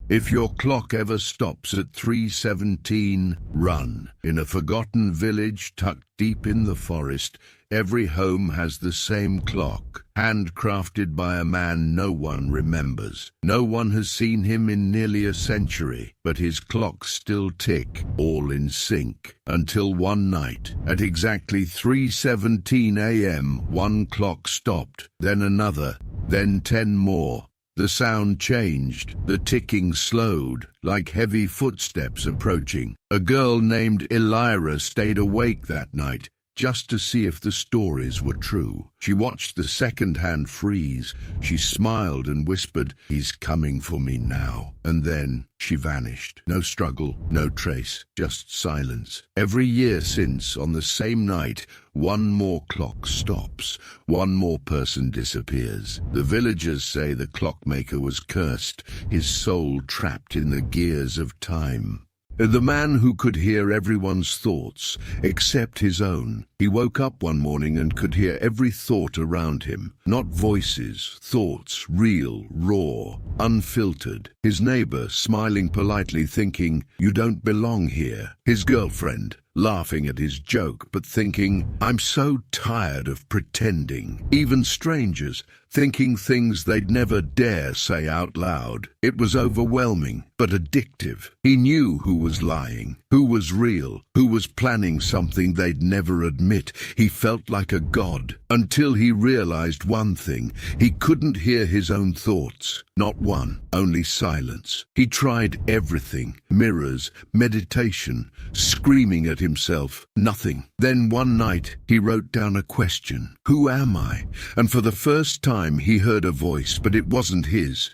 If your clock ever stops at 3:17, run. In a forgotten village tucked deep in the forest, every home has the same clock, handcrafted by a man no one remembers. No one has seen him in nearly a century, but his clocks still tick, all in sync. Until one night, at exactly 3:17 a.m., one clock stopped, then another, then 10 more. The sound changed, the ticking slowed, like heavy footsteps approaching. A girl named Elira stayed awake that night, just to see if the stories were true. She watched the second hand freeze. She smiled and whispered, "He's coming for me now." And then she vanished. No struggle, no trace, just silence. Every year since, on the same night, one more clock stops. One more person disappears. The villagers say the clockmaker was cursed, his soul trapped in the gears of time. The man who could hear everyone's thoughts, except his own. He woke up one morning and could hear every thought around him. Not voices, thoughts, real, raw, unfiltered. His neighbor smiling politely thinking, "You don't belong here." His girlfriend laughing at his joke but thinking, "I'm so tired of pretending." Even strangers thinking things they'd never dare say out loud. It was overwhelming, but addictive. He knew who was lying, who was real, who was planning something they'd never admit. He felt like a god, until he realized one thing. He couldn't hear his own thoughts. Not one, only silence. He tried everything, mirrors, meditation, screaming at himself. Nothing. Then one night, he wrote down a question. Who am I? And for the first time, he heard a voice, but it wasn't his.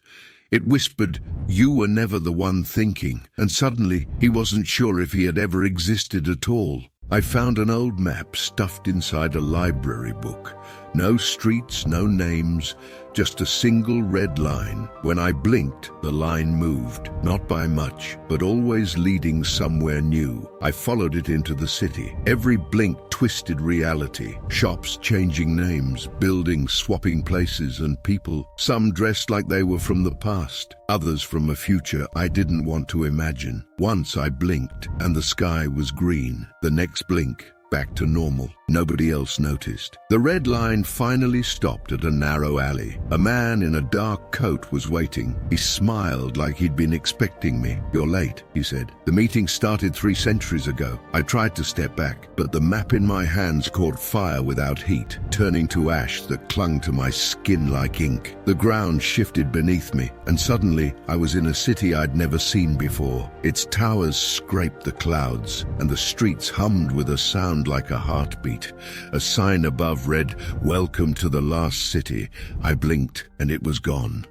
It whispered, "You were never the one thinking." And suddenly, he wasn't sure if he had ever existed at all. I found an old map stuffed inside a library book. No streets, no names, just a single red line. When I blinked, the line moved, not by much, but always leading somewhere new. I followed it into the city. Every blink twisted reality. Shops changing names, buildings swapping places and people. Some dressed like they were from the past, others from a future I didn't want to imagine. Once I blinked, and the sky was green. The next blink, back to normal. Nobody else noticed. The red line finally stopped at a narrow alley. A man in a dark coat was waiting. He smiled like he'd been expecting me. "You're late," he said. "The meeting started 3 centuries ago." I tried to step back, but the map in my hands caught fire without heat, turning to ash that clung to my skin like ink. The ground shifted beneath me, and suddenly I was in a city I'd never seen before. Its towers scraped the clouds, and the streets hummed with a sound like a heartbeat. A sign above read, "Welcome to the last city." I blinked, and it was gone.